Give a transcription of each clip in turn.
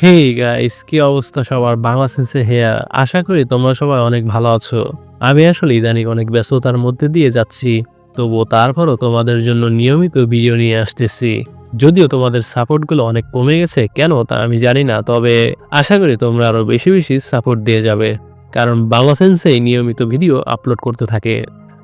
Hey guys, কি অবস্থা সবার? বাংলা সেন্সে হেয়ার। আশা করি তোমরা সবাই অনেক ভালো আছো। আমি আসলে ইদানিং অনেক ব্যস্ততার মধ্যে দিয়ে যাচ্ছি। তবুও তারপরও তোমাদের জন্য নিয়মিত ভিডিও নিয়ে আসতেছি। যদিও তোমাদের সাপোর্টগুলো অনেক কমে গেছে, কেন তা আমি জানি না। তবে আশা করি তোমরা আরো বেশি বেশি সাপোর্ট দিয়ে যাবে। কারণ বাংলা সেন্সেই নিয়মিত ভিডিও আপলোড করতে থাকে।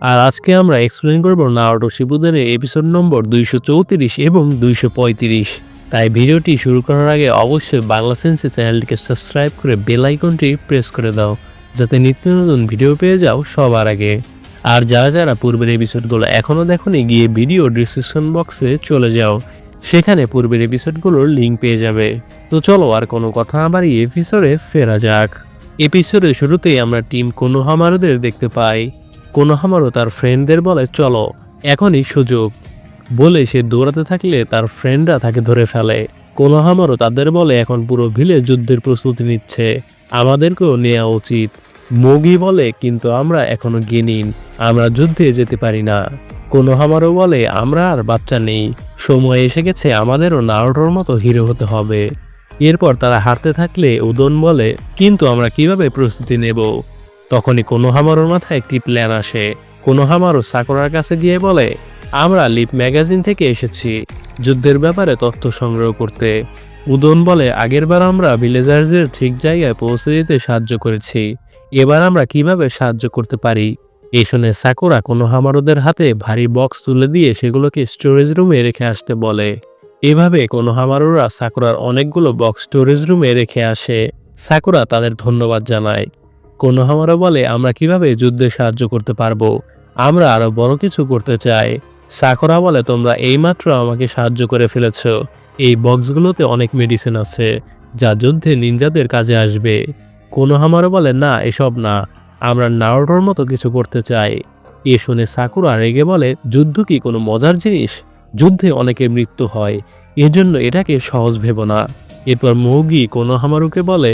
আর আজকে আমরা এক্সপ্লেন করব নারুটো শিপুদেনের এপিসোড নম্বর 234 এবং 235। তাই ভিডিওটি শুরু করার আগে অবশ্যই বাংলা সেন্সে চ্যানেলটিকে সাবস্ক্রাইব করে বেল আইকনটি প্রেস করে দাও, যাতে নিত্য নতুন ভিডিও পেয়ে যাও সবার আগে। আর যারা যারা পূর্বের এপিসোডগুলো এখনও দেখোনি, গিয়ে ভিডিও ডিসক্রিপশন বক্সে চলে যাও, সেখানে পূর্বের এপিসোডগুলোর লিঙ্ক পেয়ে যাবে। তো চলো আর কোনো কথা না বাড়িয়ে এপিসোডে ফেরা যাক। এপিসোডের শুরুতেই আমরা টিম কোনোহামারুদের দেখতে পাই। কোনোহামারু তার ফ্রেন্ডদের বলে, চলো এখনই সুযোগ। বলে সে দৌড়াতে থাকলে তার ফ্রেন্ডরা তাকে ধরে ফেলে। কোনোহামারও তাদের বলে, এখন পুরো ভিলেজ যুদ্ধের প্রস্তুতি নিচ্ছে, আমাদেরকেও নেওয়া উচিত। মোগি বলে, কিন্তু আমরা এখনো গেনিন, আমরা যুদ্ধে যেতে পারি না। কোনোহামারও বলে, আমরা আর বাচ্চা নেই, সময় এসে গেছে আমাদেরও নারুটোর মতো হিরো হতে হবে। এরপর তারা হাঁটতে থাকলে উদন বলে, কিন্তু আমরা কিভাবে প্রস্তুতি নেব? তখনই কোনোহামারোর মাথায় একটি প্ল্যান আসে। কোনোহামারও সাকুরার কাছে গিয়ে বলে, আমরা লিপ ম্যাগাজিন থেকে এসেছি যুদ্ধের ব্যাপারে তথ্য সংগ্রহ করতে। উদন বলে, আগেরবার আমরা ভিলেজার্সদের ঠিক জায়গায় পৌঁছে দিতে সাহায্য করেছি, এবার আমরা কিভাবে সাহায্য করতে পারি? এই শুনে সাকুরা কোনোহামারুদের হাতে ভারী বক্স তুলে দিয়ে সেগুলোকে স্টোরেজ রুমে রেখে আসতে বলে। এভাবে কোনোহামারুরা সাকুরার অনেকগুলো বক্স স্টোরেজ রুমে রেখে আসে। সাকুরা তাদের ধন্যবাদ জানায়। কোনোহামারু বলে, আমরা কিভাবে যুদ্ধে সাহায্য করতে পারবো? আমরা আরো বড় কিছু করতে চাই। সাকুরা বলে, তোমরা এইমাত্র আমাকে সাহায্য করে ফেলেছ, এই বক্সগুলোতে অনেক মেডিসিন আছে যা যুদ্ধে নিনজাদের কাজে আসবে। কোনোহামারু বলে, না এসব না, আমরা নারুটোর মতো কিছু করতে চাই। এ শুনে সাকুরা রেগে বলে, যুদ্ধ কি কোনো মজার জিনিস? যুদ্ধে অনেকের মৃত্যু হয়, এজন্য এটাকে সহজ ভেবো না। এরপর মৌগি কোনোহামারুকে বলে,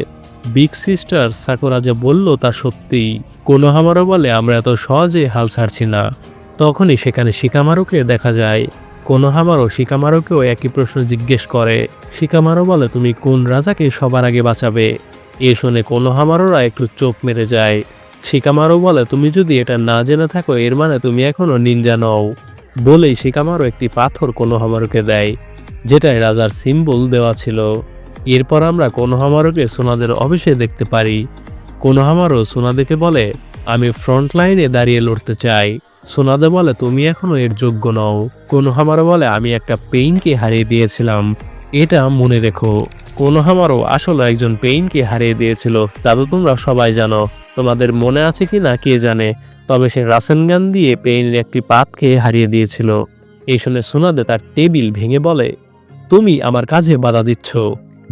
বিগ সিস্টার সাকুরা যা বলল তা সত্যিই। কোনোহামারু বলে, আমরা এত সহজে হাল ছাড়ছি না। তখনই সেখানে শিকামারুকে দেখা যায়। কোনোহামারু শিকামারুকেও একই প্রশ্ন জিজ্ঞেস করে। শিকামারু বলে, তুমি কোন রাজাকে সবার আগে বাঁচাবে? এ শুনে কোনোহামারুরা একটু চোখ মেরে যায়। শিকামারু বলে, তুমি যদি এটা না জেনে থাকো এর মানে তুমি এখনো নিনজা নও। বলেই শিকামারু একটি পাথর কোনোহামারুকে দেয়, যেটায় রাজার সিম্বল দেওয়া ছিল। এরপর আমরা কোনোহামারুকে সোনাদের অফিসে দেখতে পারি। কোনোহামারু সোনাদেকে বলে, আমি ফ্রন্ট লাইনে দাঁড়িয়ে লড়তে চাই। সোনাদে বলে, তুমি এখনো এর যোগ্য নও। কোনোহামারু বলে, আমি একটা পেইনকে হারিয়ে দিয়েছিলাম, এটা মনে রেখো। কোনোহামারু আসলে একজন পেইনকে হারিয়ে দিয়েছিল, তা তো তোমরা সবাই জানো। তোমাদের মনে আছে কি না কে জানে, তবে সে রাসেনগান দিয়ে পেইনের একটি পাতকে হারিয়ে দিয়েছিল। এই শুনে সোনাদে তার টেবিল ভেঙে বলে, তুমি আমার কাজে বাধা দিচ্ছ,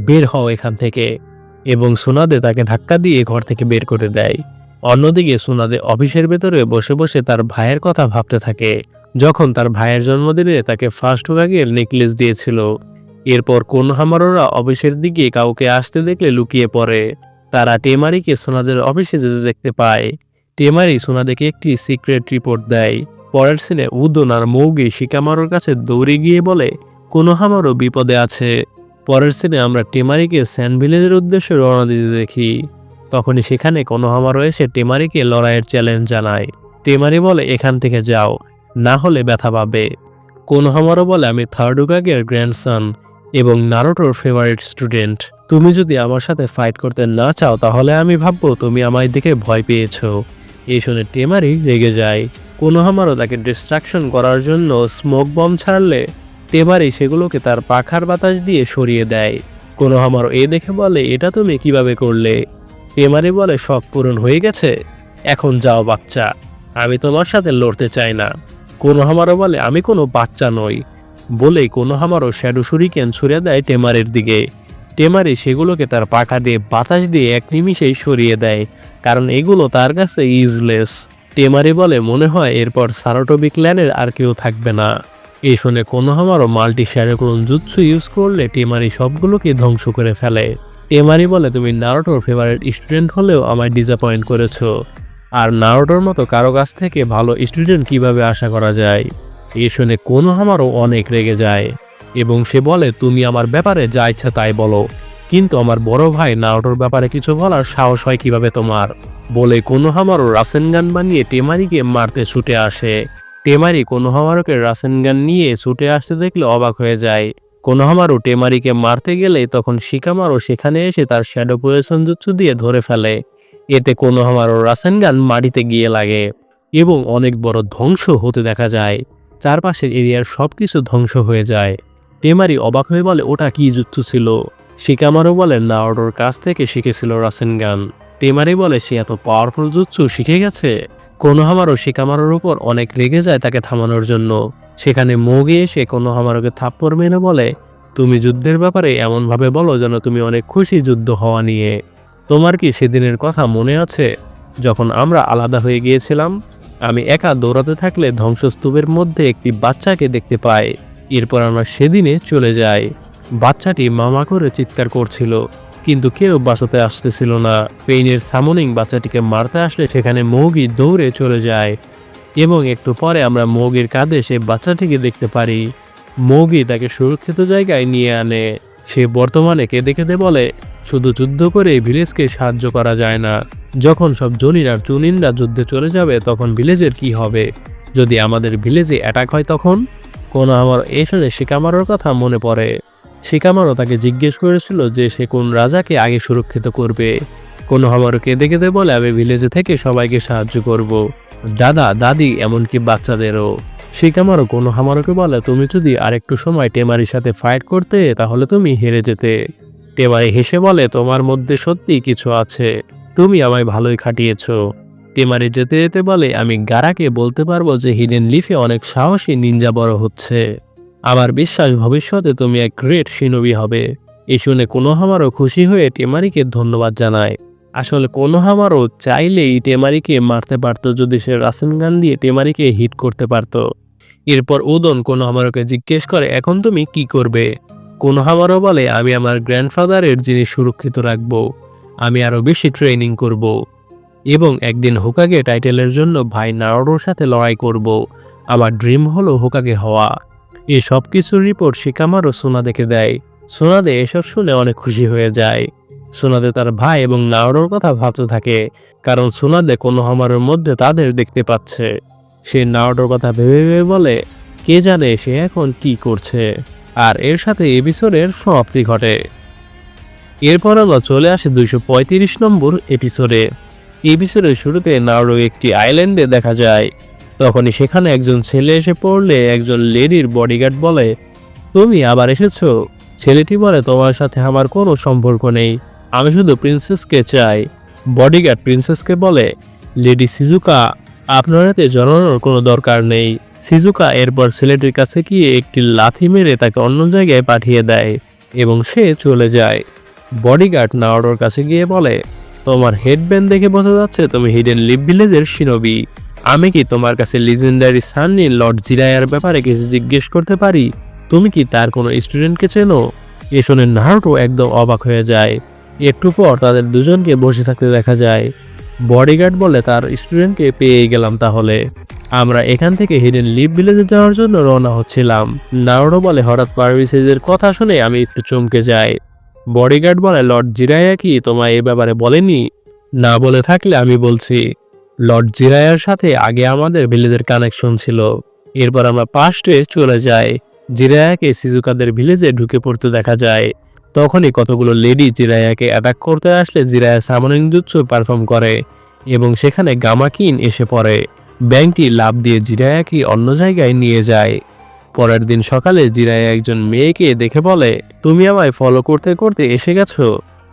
বের হও এখান থেকে। এবং সোনাদে তাকে ধাক্কা দিয়ে ঘর থেকে বের করে দেয়। অন্যদিকে সোনাদে অফিসের ভেতরে বসে বসে তার ভাইয়ের কথা ভাবতে থাকে, যখন তার ভাইয়ের জন্মদিনে তাকে ফার্স্ট হোকাগের নেকলেস দিয়েছিল। এরপর কোনোহামারুরা অফিসের দিকে কাউকে আসতে দেখলে লুকিয়ে পড়ে। তারা টেমারিকে সোনাদের অফিসে যেতে দেখতে পায়। টেমারি সোনাদেকে একটি সিক্রেট রিপোর্ট দেয়। পরের সিনে উদন আর মৌগি শিকামারুর কাছে দৌড়ে গিয়ে বলে, কোনোহামারু বিপদে আছে। পরের সিনে আমরা টেমারিকে স্যান্ড ভিলেজের উদ্দেশ্যে রওনা দিতে দেখি। তখনই সেখানে কোনোহামারু এসে টেমারিকে লড়াইয়ের চ্যালেঞ্জ জানায়। টেমারি বলে, এখান থেকে যাও, না হলে ব্যথা পাবে। কোনোহামারু বলে, আমি থার্ড হোকাগের গ্র্যান্ডসন এবং নারুটোর ফেভারিট স্টুডেন্ট, তুমি যদি আমার সাথে ফাইট করতে না চাও তাহলে আমি ভাববো তুমি আমায় দেখে ভয় পেয়েছো। এই শুনে টেমারি রেগে যায়। কোনোহামারু তাকে ডিস্ট্রাকশন করার জন্য স্মোক বম্ব ছাড়লে টেমারি সেগুলোকে তার পাখার বাতাস দিয়ে সরিয়ে দেয়। কোনোহামারু এ দেখে বলে, এটা তুমি কিভাবে করলে? টেমারি বলে, শখ পূরণ হয়ে গেছে, এখন যাও বাচ্চা, আমি তোমার সাথে লড়তে চাই না। কোনোহামারু বলে, আমি কোনো বাচ্চা নই। বলেই কোনোহামারু শ্যাডো শুরিকেন ছুড়ে দেয় টেমারির দিকে। টেমারি সেগুলোকে তার পাখা দিয়ে বাতাস দিয়ে এক নিমিষেই সরিয়ে দেয়, কারণ এগুলো তার কাছে ইউজলেস। টেমারি বলে, মনে হয় এরপর সারাটোবি ক্ল্যানের আর কেউ থাকবে না। এই শুনে কোনোহামারু মাল্টি শ্যাডোক্লোন জুৎসু ইউজ করলে টেমারি সবগুলোকে ধ্বংস করে ফেলে। টেমারি বলে, তুমি নারুটোর ফেভারিট স্টুডেন্ট হলেও আমায় ডিসঅ্যাপয়েন্ট করেছো, আর নারুটোর মতো কারো কাছ থেকে ভালো স্টুডেন্ট কিভাবে আশা করা যায়? এই শুনে কোনোহামারু অনেক রেগে যায় এবং সে বলে, তুমি আমার ব্যাপারে যা ইচ্ছা তাই বলো, কিন্তু আমার বড় ভাই নারুটোর ব্যাপারে কিছু বলার সাহস হয় কিভাবে তোমার? বলে কোনোহামারু রাসেনগান বানিয়ে টেমারিকে মারতে ছুটে আসে। টেমারি কোনোহামারুকে রাসেনগান নিয়ে ছুটে আসতে দেখলে অবাক হয়ে যায়। কোনোহামারু টেমারিকে মারতে গেলে তখন শিকামারু সেখানে এসে তার শ্যাডো প্রয়োজন জুৎসু দিয়ে ধরে ফেলে। এতে কোনোহামারু রাসেনগান মাটিতে গিয়ে লাগে এবং অনেক বড় ধ্বংস হতে দেখা যায়। চারপাশের এরিয়ার সবকিছু ধ্বংস হয়ে যায়। টেমারি অবাক হয়ে বলে, ওটা কি জুৎসু ছিল? শিকামারু বলে, নারুটোর কাছ থেকে শিখেছিল রাসেনগান। টেমারি বলে, সে এত পাওয়ারফুল জুৎসু শিখে গেছে? কোনোহামারু শিকামারুর উপর অনেক রেগে যায় তাকে থামানোর জন্য। সেখানে মোগি এসে কোনোহামারুকে থাপ্পড় মেরে বলে, তুমি যুদ্ধের ব্যাপারে এমনভাবে বলো যেন তুমি অনেক খুশি যুদ্ধ হওয়া নিয়ে। তোমার কি সেদিনের কথা মনে আছে যখন আমরা আলাদা হয়ে গিয়েছিলাম? আমি একা দৌড়াতে থাকলে ধ্বংসস্তূপের মধ্যে একটি বাচ্চাকে দেখতে পাই। এরপর আমরা সেদিনে চলে যাই। বাচ্চাটি মামা করে চিৎকার করছিল, কিন্তু কেউ বাঁচাতে আসতেছিল না। পেইনের সামনিং বাচ্চাটিকে মারতে আসলে সেখানে মৌগি দৌড়ে চলে যায় এবং একটু পরে আমরা মৌগির কাঁধে সে বাচ্চাটিকে দেখতে পারি। মৌগি তাকে সুরক্ষিত জায়গায় নিয়ে আনে। সে বর্তমানে কেঁদে কেঁদে বলে, শুধু যুদ্ধ করে ভিলেজকে সাহায্য করা যায় না। যখন সব জনিন আর চুনিনরা যুদ্ধে চলে যাবে তখন ভিলেজের কি হবে? যদি আমাদের ভিলেজে অ্যাটাক হয় তখন? আমার এই শুনে শিকামারুর কথা মনে পড়ে। শিকামারু তাকে জিজ্ঞেস করেছিল যে সে কোন রাজাকে আগে সুরক্ষিত করবে। কোনোহামারু কেঁদে কেঁদে বলে, আমি ভিলেজে থেকে সবাইকে সাহায্য করব, দাদা দাদি এমনকি বাচ্চাদেরও। শিকামারু কোনোহামারুকে বলে, তুমি যদি আরেকটু সময় টেমারির সাথে ফাইট করতে তাহলে তুমি হেরে যেতে। টেমারি হেসে বলে, তোমার মধ্যে সত্যি কিছু আছে, তুমি আমায় ভালোই খাটিয়েছ। টেমারি যেতে যেতে বলে, আমি গারাকে বলতে পারবো যে হিডেন লিফে অনেক সাহসী নিনজা বড় হচ্ছে। আমার বিশ্বাস ভবিষ্যতে তুমি এক গ্রেট শিনোবি হবে। এই শুনে কোনোহামারু খুশি হয়ে টেমারিকে ধন্যবাদ জানায়। আসলে কোনোহামারু চাইলেই টেমারিকে মারতে পারত যদি সে রাসেনগান দিয়ে টেমারিকে হিট করতে পারত। এরপর উদন কোনোহামারুকে জিজ্ঞেস করে, এখন তুমি কি করবে? কোনোহামারু বলে, আমি আমার গ্র্যান্ডফাদারের জিনিস সুরক্ষিত রাখবো, আমি আরো বেশি ট্রেনিং করব এবং একদিন হোকাগে টাইটেলের জন্য ভাই নারুটোর সাথে লড়াই করব। আমার ড্রিম হলো হোকাগে হওয়া। এই সব কিছুর রিপোর্ট শিকামারু সোনাদেকে দেয়। সোনাদে এসব শুনে অনেক খুশি হয়ে যায়। সোনাদে তার ভাই এবং নারুটোর কথা ভাবতে থাকে, কারণ সোনাদে কোনোহামারুর মধ্যে তাদের দেখতে পাচ্ছে। সে নারুটোর কথা ভেবে ভেবে বলে, কে জানে সে এখন কি করছে। আর এর সাথে এপিসোডের সমাপ্তি ঘটে। এরপর আমরা চলে আসে 235 নম্বর এপিসোডে। এপিসোডের শুরুতে নারুটো একটি আইল্যান্ডে দেখা যায়। তখনই সেখানে একজন ছেলে এসে পড়লে একজন লেডির বডিগার্ড বলে, তুমি আবার এসেছো? ছেলেটি বলে, তোমার সাথে আমার কোনো সম্পর্ক নেই, আমি শুধু প্রিন্সেসকে চাই। বডিগার্ড প্রিন্সেসকে বলে, লেডি সিজুকা, আপনার হাতে জড়ানোর কোনো দরকার নেই। সিজুকা এরপর ছেলেটির কাছে গিয়ে একটি লাথি মেরে তাকে অন্য জায়গায় পাঠিয়ে দেয় এবং সে চলে যায়। বডিগার্ড নারুটোর কাছে গিয়ে বলে, তোমার হেডব্যান্ড দেখে বোঝা যাচ্ছে তুমি হিডেন লিফ ভিলেজের শিনোবি। আমি কি তোমার কাছে লিজেন্ডারি সাননিন লর্ড জিরায়ার ব্যাপারে কিছু জিজ্ঞেস করতে পারি? তুমি কি তার কোনো স্টুডেন্টকে চেনো? এ শুনে নারুটো একদম অবাক হয়ে যায়। একটু পর তাদের দুজনকে বসে থাকতে দেখা যায়। বডিগার্ড বলে, তার স্টুডেন্টকে পেয়ে গেলাম, তাহলে আমরা এখান থেকে হিডেন লিফ ভিলেজে যাওয়ার জন্য রওনা হচ্ছিলাম। নারুটো বলে, হঠাৎ পারভিসেজের কথা শুনে আমি একটু চমকে যাই। বডিগার্ড বলে, লর্ড জিরায়া কি তোমায় এ ব্যাপারে বলেনি? না বলে থাকলে আমি বলছি। লর্ড জিরায়ার সাথে আগে আমাদের ভিলেজের কানেকশন ছিল। এরপর আমরা পাস্টে চলে যাই। জিরায়াকে সিজুকাদের ভিলেজে ঢুকে পড়তে দেখা যায়। তখনই কতগুলো লেডি জিরায়াকে অ্যাটাক করতে আসলে জিরায়া সামনিং জুৎসু পারফর্ম করে এবং সেখানে গামাকিন এসে পড়ে। ব্যাংকটি লাফ দিয়ে জিরায়াকে অন্য জায়গায় নিয়ে যায়। পরের দিন সকালে জিরায়া একজন মেয়েকে দেখে বলে, তুমি আমায় ফলো করতে করতে এসে গেছো।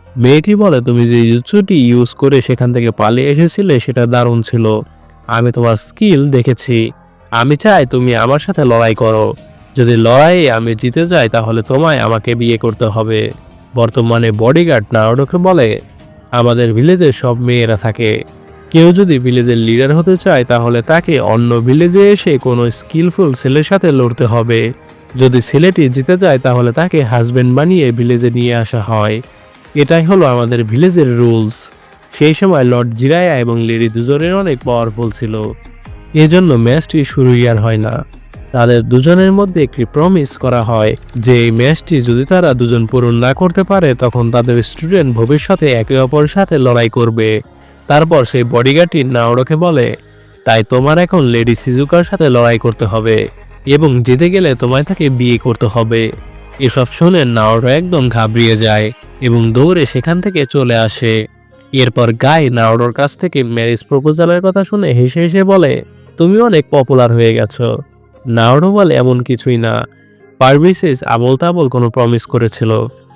মেয়েটি বলে, তুমি যে জুৎসুটি ইউজ করে সেখান থেকে পালিয়ে এসেছিলে সেটা দারুণ ছিল। আমি তোমার স্কিল দেখেছি। আমি চাই তুমি আমার সাথে লড়াই করো। যদি লড়াইয়ে আমি জিতে যাই তাহলে তোমায় আমাকে বিয়ে করতে হবে। বর্তমানে বডিগার্ড নারুটোকে বলে, আমাদের ভিলেজে সব মেয়েরা থাকে। কেউ যদি ভিলেজের লিডার হতে চায় তাহলে তাকে অন্য ভিলেজে এসে কোনো স্কিলফুল ছেলের সাথে লড়তে হবে। যদি ছেলেটি জিতে যায় তাহলে তাকে হাজবেন্ড বানিয়ে ভিলেজে নিয়ে আসা হয়। এটাই হলো আমাদের ভিলেজের রুলস। সেই সময় লর্ড জিরায়া এবং লেডি দুজনের অনেক পাওয়ারফুল ছিল, এজন্য ম্যাচটি শুরুই আর হয় না। তাদের দুজনের মধ্যে একটি প্রমিস করা হয় যে এই ম্যাচটি যদি তারা দুজন পূরণ না করতে পারে তখন তাদের স্টুডেন্ট ভবিষ্যতে একে অপরের সাথে লড়াই করবে। তারপর সেই বডিগার্ডটি নাওরোকে বলে, তাই তোমার এখন লেডি সিজুকার সাথে লড়াই করতে হবে এবং জিতে গেলে তোমায় তাকে বিয়ে করতে হবে। এসব শুনে নাওরো একদম ঘাবড়িয়ে যায় এবং দৌড়ে সেখান থেকে চলে আসে। এরপর গাই নাওরোর কাছ থেকে ম্যারেজ প্রপোজালের কথা শুনে হেসে হেসে বলে, তুমি অনেক পপুলার হয়ে গেছো। নাওরো বলে, এমন কিছুই না, পারভিসেস আবল তাবল কোনো প্রমিস করেছিল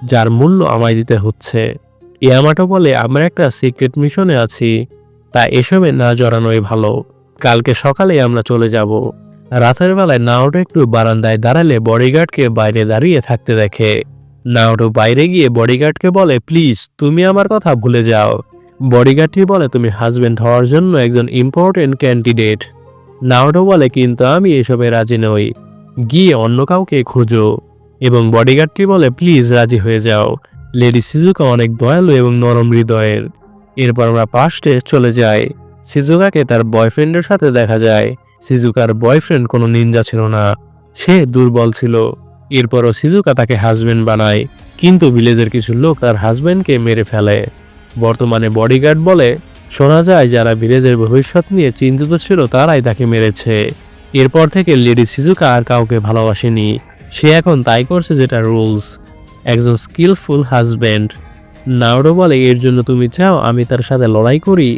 যার মূল্য আমায় দিতে হচ্ছে। ইয়ামাটো বলে, আমরা একটা সিক্রেট মিশনে আছি, তা এসবে না জড়ানোই ভালো। কালকে সকালে আমরা চলে যাব। রাতের বেলায় নাওরো একটু বারান্দায় দাঁড়ালে বডিগার্ডকে বাইরে দাঁড়িয়ে থাকতে দেখে। নাওরো বাইরে গিয়ে বডিগার্ডকে বলে, প্লিজ তুমি আমার কথা ভুলে যাও। বডিগার্ডটি বলে, তুমি হাজবেন্ড হওয়ার জন্য একজন ইম্পর্টেন্ট ক্যান্ডিডেট। নাওরো বলে, কিন্তু আমি এসবে রাজি নই, গিয়ে অন্য কাউকে খুঁজো। এবং বডিগার্ডটি বলে, প্লিজ রাজি হয়ে যাও, লেডি সিজুকা অনেক দয়ালু এবং নরম হৃদয়ের। এরপর আমরা পাস্টে চলে যাই। সিজুকাকে তার বয়ফ্রেন্ডের সাথে দেখা যায়। সিজুকার বয়ফ্রেন্ড কোনো নিনজা ছিল না, সে দুর্বল ছিল। এরপরও সিজুকা তাকে হাজবেন্ড বানায়, কিন্তু ভিলেজের কিছু লোক তার হাজবেন্ডকে মেরে ফেলে। বর্তমানে বডিগার্ড বলে, শোনা যায় যারা ভিলেজের ভবিষ্যৎ নিয়ে চিন্তিত ছিল তারাই তাকে মেরেছে। এরপর থেকে লেডি সিজুকা আর কাউকে ভালোবাসেনি, সে এখন তাই করছে যেটা রুলস, একজন স্কিলফুল হাজবেন্ড। নাওরো বলে, এর জন্য তুমি চাও আমি তার সাথে লড়াই করি?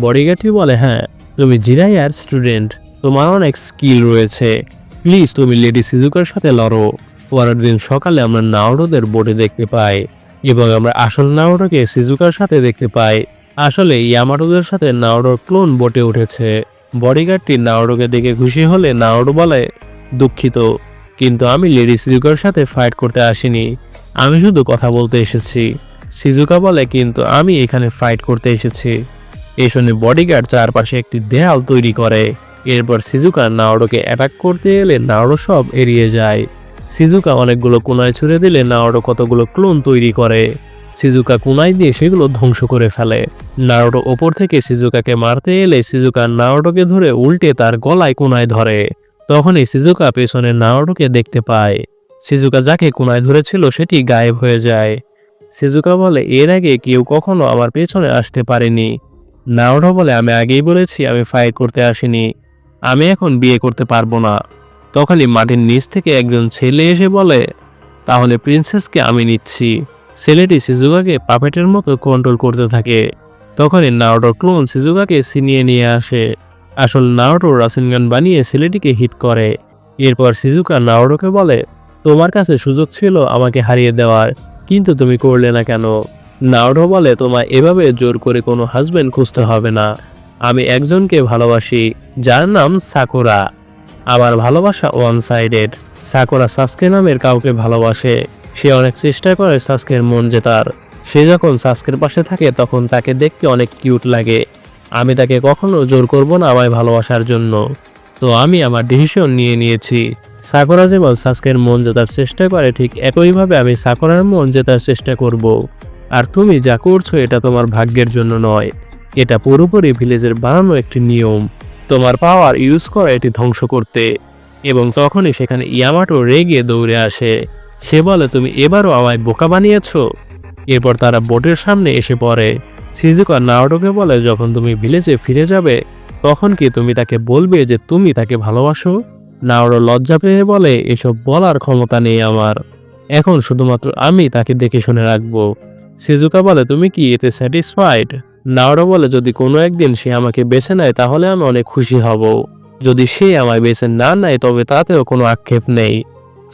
বডিগার্ডটি বলে, হ্যাঁ, তুমি জিরাইয়ার স্টুডেন্ট, তোমার অনেক স্কিল রয়েছে, প্লিজ তুমি লেডি সিজুকার সাথে লড়ো। পরের দিন সকালে আমরা নাওরোদের বোটে দেখতে পাই এবং আমরা আসল নাওরোকে সিজুকার সাথে দেখতে পাই। আসলে ইয়ামাটোদের সাথে নাওরোর ক্লোন বোটে উঠেছে। বডিগার্ডটি নাওরোকে দেখে খুশি হলে নাওরো বলে, দুঃখিত, কিন্তু আমি লেডি সিজুকার সাথে ফাইট করতে আসিনি, আমি শুধু কথা বলতে এসেছি। সিজুকা বলে, কিন্তু আমি এখানে ফাইট করতে এসেছি। এই শুনে বডিগার্ড চারপাশে একটি দেয়াল তৈরি করে। এরপর সিজুকা নাওরোকে অ্যাটাক করতে এলে নাওরো সব এড়িয়ে যায়। সিজুকা অনেকগুলো কুনায় ছুড়ে দিলে নাওরো কতগুলো ক্লোন তৈরি করে। সিজুকা কুনাই দিয়ে সেগুলো ধ্বংস করে ফেলে। নারুটো ওপর থেকে সিজুকাকে মারতে এলে সিজুকা নারুটোকে ধরে উল্টে তার গলায় কুনায় ধরে। তখনই সিজুকা পেছনে নারুটোকে দেখতে পায়। সিজুকা যাকে কুনায় ধরেছিল সেটি গায়েব হয়ে যায়। সিজুকা বলে, এর আগে কেউ কখনো আমার পেছনে আসতে পারেনি। নারুটো বলে, আমি আগেই বলেছি আমি ফাইট করতে আসিনি, আমি এখন বিয়ে করতে পারবো না। তখনই মাটির নিচ থেকে একজন ছেলে এসে বলে, তাহলে প্রিন্সেসকে আমি নিচ্ছি। ছেলেটি সিজুকাকে পাপেটের মতো কন্ট্রোল করতে থাকে। তখনই নারুটোর ক্লোন সিজুকাকে ছিনিয়ে নিয়ে আসে। আসল নারুটো রাসেনগান বানিয়ে ছেলেটিকে হিট করে। এরপর সিজুকা নারুটোকে বলে, তোমার কাছে সুযোগ ছিল আমাকে হারিয়ে দেওয়ার, কিন্তু তুমি করলে না কেন? নারুটো বলে, তোমায় এভাবে জোর করে কোনো হাজবেন্ড খুঁজতে হবে না, আমি একজনকে ভালোবাসি যার নাম সাকুরা। আমার ভালোবাসা ওয়ান সাইডেড। সাকুরা সাসকে নামের কাউকে ভালোবাসে, সে অনেক চেষ্টা করে সাসকের মন জেতার। সে যখন সাসকের পাশে থাকে তখন তাকে দেখতে অনেক কিউট লাগে। আমি তাকে কখনো জোর করব না আমায় ভালোবাসার জন্য, তো আমি আমার ডিসিশন নিয়ে নিয়েছি। সাকুরা যেমন সাসকের মন জেতার চেষ্টা করে ঠিক একইভাবে আমি সাকুরার মন জেতার চেষ্টা করব। আর তুমি যা করছো এটা তোমার ভাগ্যের জন্য নয়, এটা পুরোপুরি ভিলেজের বানানো একটি নিয়ম। তোমার পাওয়ার ইউজ করে এটি ধ্বংস করতে। এবং তখনই সেখানে ইয়ামাটো রেগে দৌড়ে আসে। সে বলে, তুমি এবারও আমায় বোকা বানিয়েছো। এরপর তারা বোটের সামনে এসে পড়ে। সিজুকা নারুটোকে বলে, যখন তুমি ভিলেজে ফিরে যাবে তখন কি তুমি তাকে বলবে যে তুমি তাকে ভালোবাসো? নারুটো লজ্জা পেয়ে বলে, এসব বলার ক্ষমতা নেই আমার, এখন শুধুমাত্র আমি তাকে দেখে শুনে রাখবো। সিজুকা বলে, তুমি কি এতে স্যাটিসফাইড? নারুটো বলে, যদি কোনো একদিন সে আমাকে বেছে নেয় তাহলে আমি অনেক খুশি হব, যদি সে আমায় বেছে না নেয় তবে তাতেও কোনো আক্ষেপ নেই।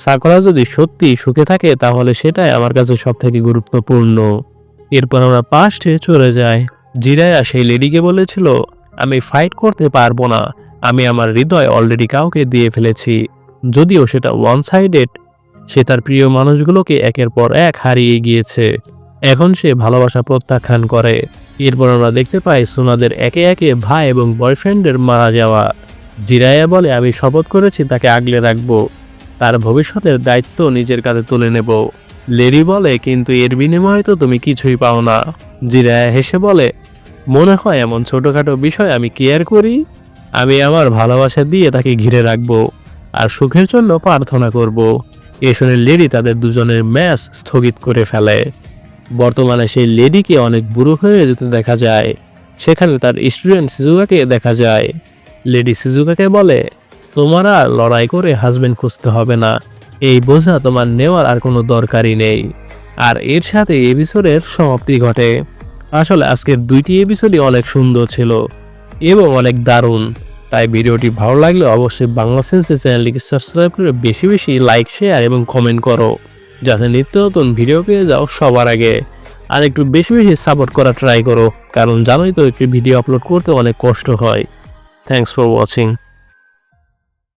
সাকুরা যদি সত্যি সুখে থাকে তাহলে সেটাই আমার কাছে সবথেকে গুরুত্বপূর্ণ। এরপর আমরা পাস্টে চলে যাই। জিরায়া সেই লেডিকে বলেছিল, আমি ফাইট করতে পারবো না, আমি আমার হৃদয় অলরেডি কাউকে দিয়ে ফেলেছি, যদিও সেটা ওয়ান সাইডেড। সে তার প্রিয় মানুষগুলোকে একের পর এক হারিয়ে গিয়েছে, এখন সে ভালোবাসা প্রত্যাখ্যান করে। এরপর আমরা দেখতে পাই সুনাদের একে একে ভাই এবং বয়ফ্রেন্ডের মারা যাওয়া। জিরায়া বলে, আমি শপথ করেছি তাকে আগলে রাখবো, তার ভবিষ্যতের দায়িত্ব নিজের কাঁধে তুলে নেব। লেরি বলে, কিন্তু এর বিনিময়ে তো তুমি কিছুই পাও না। জিরায়া হেসে বলে, মনে হয় এমন ছোটখাটো বিষয় আমি কেয়ার করি? আমি আমার ভালোবাসা দিয়ে তাকে ঘিরে রাখবো, আর সুখের জন্য প্রার্থনা করব। এ শুনে লেডি তাদের দুজনের ম্যাচ স্থগিত করে ফেলে। বর্তমানে সেই লেডিকে অনেক বুড়ো হয়ে যেতে দেখা যায়। সেখানে তার স্টুডেন্ট সিজুকাকে দেখা যায়। লেডি সিজুকাকে বলে, তোমার আর লড়াই করে হাজবেন্ড খুঁজতে হবে না, এই বোঝা তোমার নেওয়ার আর কোনো দরকারই নেই। আর এর সাথে এপিসোডের সমাপ্তি ঘটে। আসলে আজকের 2টি এপিসোডই অনেক সুন্দর ছিল এবং অনেক দারুণ। তাই ভিডিওটি ভালো লাগলে অবশ্যই বাংলা সেন্সে চ্যানেলটিকে সাবস্ক্রাইব করে বেশি বেশি লাইক, শেয়ার এবং কমেন্ট করো, যাতে নিত্য নতুন ভিডিও পেয়ে যাও সবার আগে। আর একটু বেশি বেশি সাপোর্ট করা ট্রাই করো, কারণ জানোই তো একটি ভিডিও আপলোড করতে অনেক কষ্ট হয়। Thanks for watching.